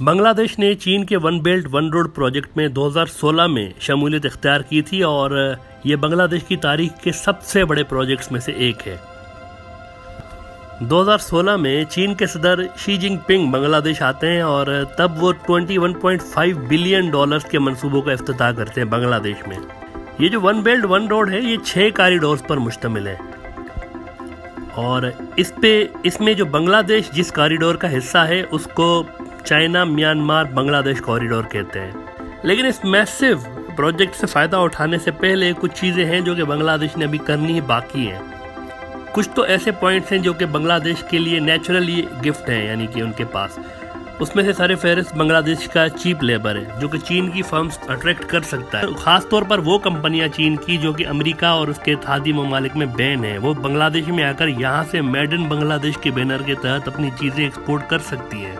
बांग्लादेश ने चीन के one belt one road project में 2016 में शमूलियत इख्तियार की थी और ये बांग्लादेश की तारीख के सबसे बड़े प्रोजेक्ट्स में से एक है। 2016 में चीन के सदर शी जिनपिंग बांग्लादेश आते हैं और तब वो 21.5 बिलियन डॉलर्स के मंसूबों का इफ्तिताह करते हैं बांग्लादेश में। ये जो वन बेल्ट वन रोड है ये 6 कॉरिडोर्स पर मुश्तमिल है और इसमें जो बांग्लादेश जिस कॉरिडोर का हिस्सा है उसको चाइना म्यांमार बांग्लादेश कॉरिडोर कहते हैं। लेकिन इस मैसिव प्रोजेक्ट से फ़ायदा उठाने से पहले कुछ चीज़ें हैं जो कि बांग्लादेश ने अभी करनी ही बाकी हैं। कुछ तो ऐसे पॉइंट्स हैं जो कि बांग्लादेश के लिए नेचुरली गिफ्ट हैं, यानी कि उनके पास। उसमें से सारे फहरिस्त बांग्लादेश का चीप लेबर है जो कि चीन की फर्म्स अट्रैक्ट कर सकता है। ख़ास तौर पर वो कंपनियां चीन की जो कि अमेरिका और उसके इत्तेहादी ममालिक में बैन है, वो बांग्लादेश में आकर यहाँ से मेड इन बांग्लादेश के बैनर के तहत अपनी चीज़ें एक्सपोर्ट कर सकती हैं।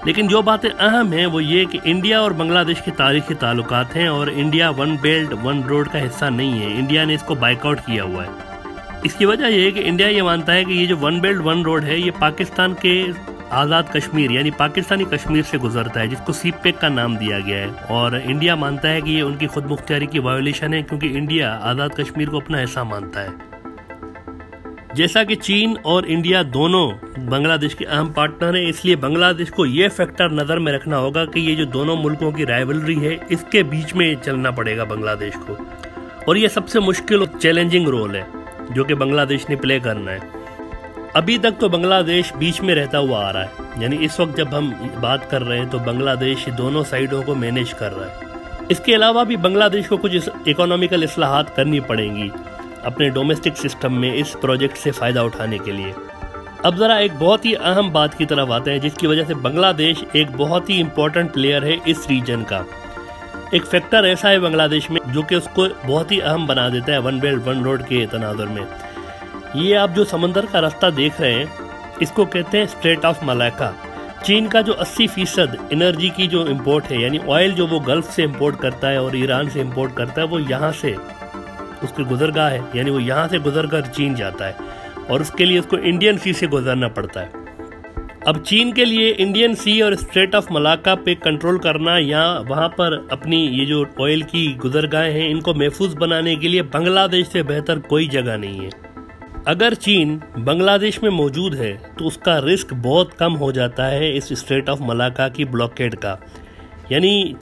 लेकिन जो बातें अहम हैं वो ये कि इंडिया और बांग्लादेश के तारीखी ताल्लुकात हैं और India one belt one road का हिस्सा नहीं है। इंडिया ने इसको बाइकआउट किया हुआ है। इसकी वजह यह है कि इंडिया ये मानता है कि ये जो वन बेल्ट वन रोड है ये पाकिस्तान के आज़ाद कश्मीर यानी पाकिस्तानी कश्मीर से गुजरता है, जिसको सीपेक का नाम दिया गया है। और इंडिया मानता है कि ये उनकी खुद मुख्तियारी की वायोलेशन है क्योंकि इंडिया आज़ाद कश्मीर को अपना हिस्सा मानता है। जैसा कि चीन और इंडिया दोनों बांग्लादेश के अहम पार्टनर हैं, इसलिए बांग्लादेश को ये फैक्टर नज़र में रखना होगा कि ये जो दोनों मुल्कों की राइवलरी है इसके बीच में चलना पड़ेगा बांग्लादेश को। और ये सबसे मुश्किल और चैलेंजिंग रोल है जो कि बांग्लादेश ने प्ले करना है। अभी तक तो बांग्लादेश बीच में रहता हुआ आ रहा है, यानी इस वक्त जब हम बात कर रहे हैं तो बांग्लादेश दोनों साइडों को मैनेज कर रहा है। इसके अलावा भी बांग्लादेश को कुछ इकोनॉमिकल इस्लाहात करनी पड़ेंगी अपने डोमेस्टिक सिस्टम में इस प्रोजेक्ट से फ़ायदा उठाने के लिए। अब ज़रा एक बहुत ही अहम बात की तरफ आते हैं जिसकी वजह से बांग्लादेश एक बहुत ही इम्पोर्टेंट प्लेयर है इस रीजन का। एक फैक्टर ऐसा है बांग्लादेश में जो कि उसको बहुत ही अहम बना देता है वन बेल्ट वन रोड के तनाजुर में। ये आप जो समंदर का रास्ता देख रहे हैं इसको कहते हैं स्ट्रेट ऑफ मलाक्का। चीन का जो 80% एनर्जी की जो इम्पोर्ट है, यानी ऑयल जो वो गल्फ से इम्पोर्ट करता है और ईरान से इम्पोर्ट करता है, वो यहाँ से उसकी गुजरगाह है, यानी वो यहाँ से गुजर कर चीन जाता है और उसके लिए उसको इंडियन सी से गुजरना पड़ता है। अब चीन के लिए इंडियन सी और स्ट्रेट ऑफ मलाक्का पे कंट्रोल करना या वहाँ पर अपनी ये जो ऑयल की गुजरगाहें हैं इनको महफूज बनाने के लिए बांग्लादेश से बेहतर कोई जगह नहीं है। अगर चीन बांग्लादेश में मौजूद है तो उसका रिस्क बहुत कम हो जाता है इस स्ट्रेट ऑफ मलाक्का की ब्लॉकेड का। यानी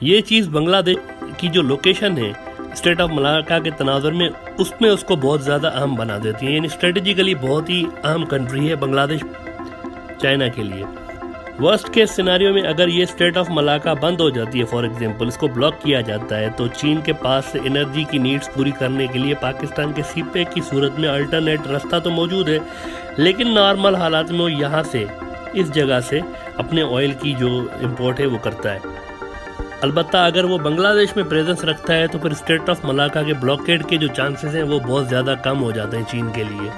ये चीज़ बांग्लादेश की जो लोकेशन है स्ट्रेट ऑफ मलाक्का के तनाजुर में उसमें उसको बहुत ज़्यादा अहम बना देती है। यानी स्ट्रेटेजिकली बहुत ही अहम कंट्री है बांग्लादेश चाइना के लिए। वर्स्ट केस सिनारियो में अगर ये स्ट्रेट ऑफ मलाक्का बंद हो जाती है, फॉर एग्जांपल इसको ब्लॉक किया जाता है, तो चीन के पास एनर्जी की नीड्स पूरी करने के लिए पाकिस्तान के सीपेक की सूरत में अल्टरनेट रास्ता तो मौजूद है, लेकिन नॉर्मल हालात में वो यहाँ से इस जगह से अपने ऑयल की जो इम्पोर्ट है वो करता है। अलबत्ता अगर वो बांग्लादेश में प्रेजेंस रखता है तो फिर स्ट्रेट ऑफ मलाक्का के ब्लॉकेड के जो चांसेस हैं वो बहुत ज़्यादा कम हो जाते हैं चीन के लिए।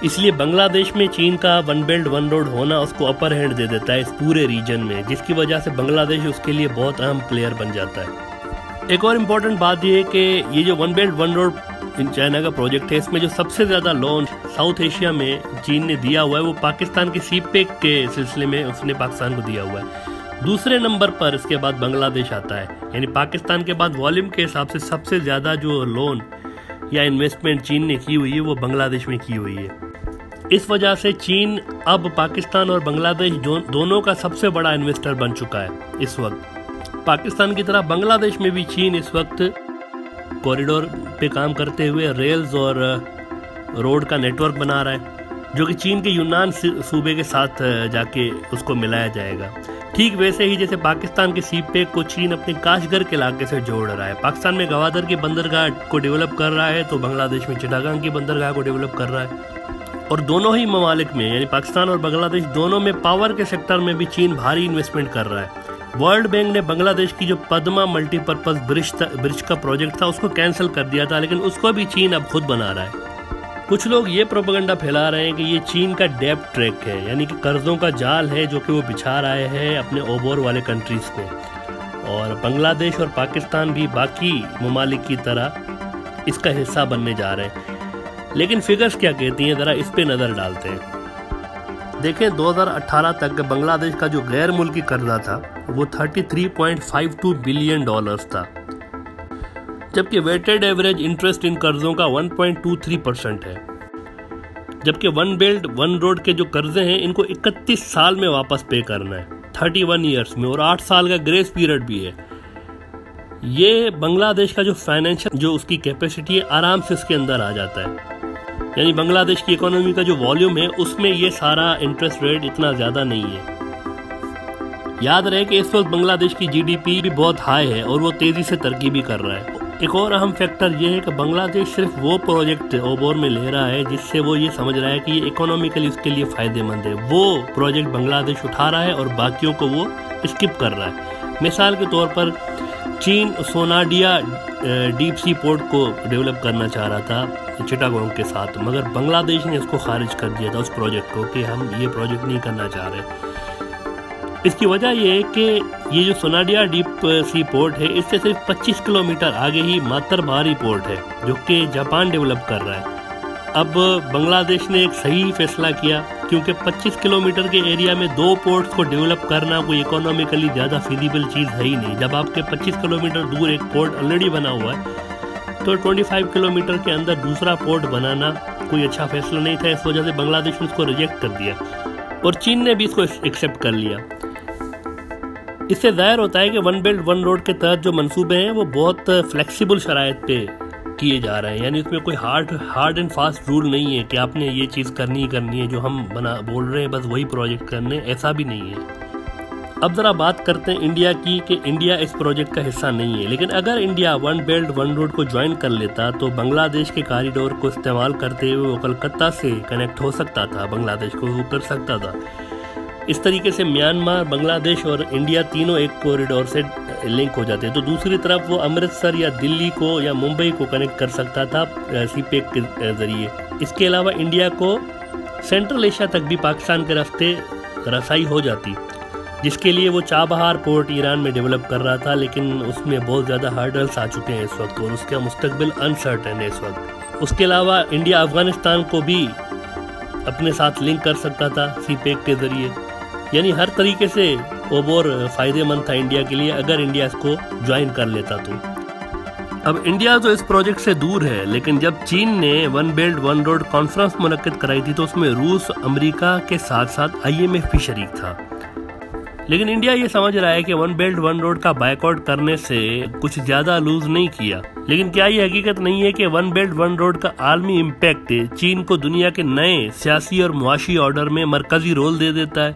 इसलिए बांग्लादेश में चीन का वन बेल्ट वन रोड होना उसको अपर हैंड दे देता है इस पूरे रीजन में, जिसकी वजह से बांग्लादेश उसके लिए बहुत अहम प्लेयर बन जाता है। एक और इम्पोर्टेंट बात यह है कि ये जो one belt one road in China का प्रोजेक्ट है इसमें जो सबसे ज़्यादा लोन साउथ एशिया में चीन ने दिया हुआ है वो पाकिस्तान के सीपेक के सिलसिले में उसने पाकिस्तान को दिया हुआ है। दूसरे नंबर पर इसके बाद बांग्लादेश आता है, यानी पाकिस्तान के बाद वॉल्यूम के हिसाब से सबसे ज़्यादा जो लोन या इन्वेस्टमेंट चीन ने की हुई है वो बांग्लादेश में की हुई है। इस वजह से चीन अब पाकिस्तान और बांग्लादेश दोनों का सबसे बड़ा इन्वेस्टर बन चुका है इस वक्त। पाकिस्तान की तरह बांग्लादेश में भी चीन इस वक्त कॉरिडोर पे काम करते हुए रेल्स और रोड का नेटवर्क बना रहा है जो कि चीन के यूनान सूबे के साथ जाके उसको मिलाया जाएगा। ठीक वैसे ही जैसे पाकिस्तान के सीपेक को चीन अपने काशगर के इलाके से जोड़ रहा है। पाकिस्तान में गवादर की बंदरगाह को डेवलप कर रहा है तो बांग्लादेश में चिटागांग की बंदरगाह को डेवलप कर रहा है। और दोनों ही ममालिक में यानी पाकिस्तान और बांग्लादेश दोनों में पावर के सेक्टर में भी चीन भारी इन्वेस्टमेंट कर रहा है। वर्ल्ड बैंक ने बांग्लादेश की जो पद्मा मल्टीपर्पज ब्रिज का प्रोजेक्ट था उसको कैंसिल कर दिया था, लेकिन उसको भी चीन अब खुद बना रहा है। कुछ लोग ये प्रोपेगेंडा फैला रहे हैं कि ये चीन का डेब्ट ट्रैक है, यानी कि कर्जों का जाल है जो कि वो बिछा रहे हैं अपने ओबोर वाले कंट्रीज में, और बांग्लादेश और पाकिस्तान भी बाकी ममालिक की तरह इसका हिस्सा बनने जा रहे हैं। लेकिन फिगर्स क्या कहती हैं, ज़रा इस पे नज़र डालते हैं। देखें 2018 तक बांग्लादेश का जो गैर मुल्की कर्जा था वो 33.52 बिलियन डॉलर्स था, जबकि वेटेड एवरेज इंटरेस्ट इन कर्जों का 1.23% है। जबकि वन बेल्ट वन रोड के जो कर्जे हैं इनको 31 साल में वापस पे करना है, 31 ईयर्स में, और 8 साल का ग्रेस पीरियड भी है। ये बांग्लादेश का जो फाइनेंशियल जो उसकी कैपेसिटी है आराम से इसके अंदर आ जाता है। यानी बांग्लादेश की इकोनॉमी का जो वॉल्यूम है उसमें ये सारा इंटरेस्ट रेट इतना ज़्यादा नहीं है। याद रहे कि इस वक्त बांग्लादेश की जीडीपी भी बहुत हाई है और वो तेज़ी से तरक्की भी कर रहा है। एक और अहम फैक्टर ये है कि बांग्लादेश सिर्फ वो प्रोजेक्ट ओबोर में ले रहा है जिससे वो ये समझ रहा है कि ये इकोनॉमिकली उसके लिए फ़ायदेमंद है। वो प्रोजेक्ट बांग्लादेश उठा रहा है और बाकियों को वो स्किप कर रहा है। मिसाल के तौर पर चीन सोनाडिया डीप सी पोर्ट को डेवलप करना चाह रहा था चिटागोंग के साथ, मगर बांग्लादेश ने इसको खारिज कर दिया था उस प्रोजेक्ट को कि हम ये प्रोजेक्ट नहीं करना चाह रहे। इसकी वजह ये है कि ये जो सोनाडिया डीप सी पोर्ट है इससे सिर्फ 25 किलोमीटर आगे ही मातरबारी पोर्ट है जो कि जापान डेवलप कर रहा है। अब बांग्लादेश ने एक सही फैसला किया क्योंकि 25 किलोमीटर के एरिया में 2 पोर्ट्स को डेवलप करना कोई इकोनॉमिकली ज़्यादा फिजिबल चीज़ है ही नहीं। जब आपके 25 किलोमीटर दूर एक पोर्ट ऑलरेडी बना हुआ है तो 25 किलोमीटर के अंदर दूसरा पोर्ट बनाना कोई अच्छा फैसला नहीं था। इस वजह से बांग्लादेश ने इसको रिजेक्ट कर दिया और चीन ने भी इसको एक्सेप्ट कर लिया। इससे जाहिर होता है कि वन बेल्ट वन रोड के तहत जो मंसूबे हैं वो बहुत फ्लेक्सिबल शराइत पे किए जा रहे हैं। यानी उसमें कोई हार्ड एंड फास्ट रूल नहीं है कि आपने ये चीज़ करनी है जो हम बोल रहे हैं बस वही प्रोजेक्ट करने, ऐसा भी नहीं है। अब ज़रा बात करते हैं इंडिया की कि इंडिया इस प्रोजेक्ट का हिस्सा नहीं है, लेकिन अगर India one belt one road को ज्वाइन कर लेता तो बांग्लादेश के कॉरिडोर को इस्तेमाल करते हुए वो कलकत्ता से कनेक्ट हो सकता था, बांग्लादेश को वो कर सकता था। इस तरीके से म्यांमार, बांग्लादेश और इंडिया तीनों एक कॉरिडोर से लिंक हो जाते हैं। तो दूसरी तरफ वो अमृतसर या दिल्ली को या मुंबई को कनेक्ट कर सकता था सीपेक के ज़रिए। इसके अलावा इंडिया को सेंट्रल एशिया तक भी पाकिस्तान के रास्ते रसाई हो जाती, जिसके लिए वो चाबहार पोर्ट ईरान में डेवलप कर रहा था, लेकिन उसमें बहुत ज़्यादा हर्डल्स आ चुके हैं इस वक्त और उसका मुस्तकबिल अनसर्टेन है इस वक्त। उसके अलावा इंडिया अफगानिस्तान को भी अपने साथ लिंक कर सकता था सीपेक के ज़रिए। यानी हर तरीके से ओबोर फ़ायदेमंद था इंडिया के लिए अगर इंडिया इसको ज्वाइन कर लेता तो। अब इंडिया तो इस प्रोजेक्ट से दूर है, लेकिन जब चीन ने one belt one road conference मुनक्किद कराई थी तो उसमें रूस, अमेरिका के साथ साथ IMF भी शरीक था। लेकिन इंडिया ये समझ रहा है कि वन बेल्ट वन रोड का बायकॉट करने से कुछ ज़्यादा लूज नहीं किया। लेकिन क्या ये हकीकत नहीं है कि वन बेल्ट वन रोड का आलमी इम्पैक्ट चीन को दुनिया के नए सियासी और मुआशी ऑर्डर में मरकजी रोल दे देता है?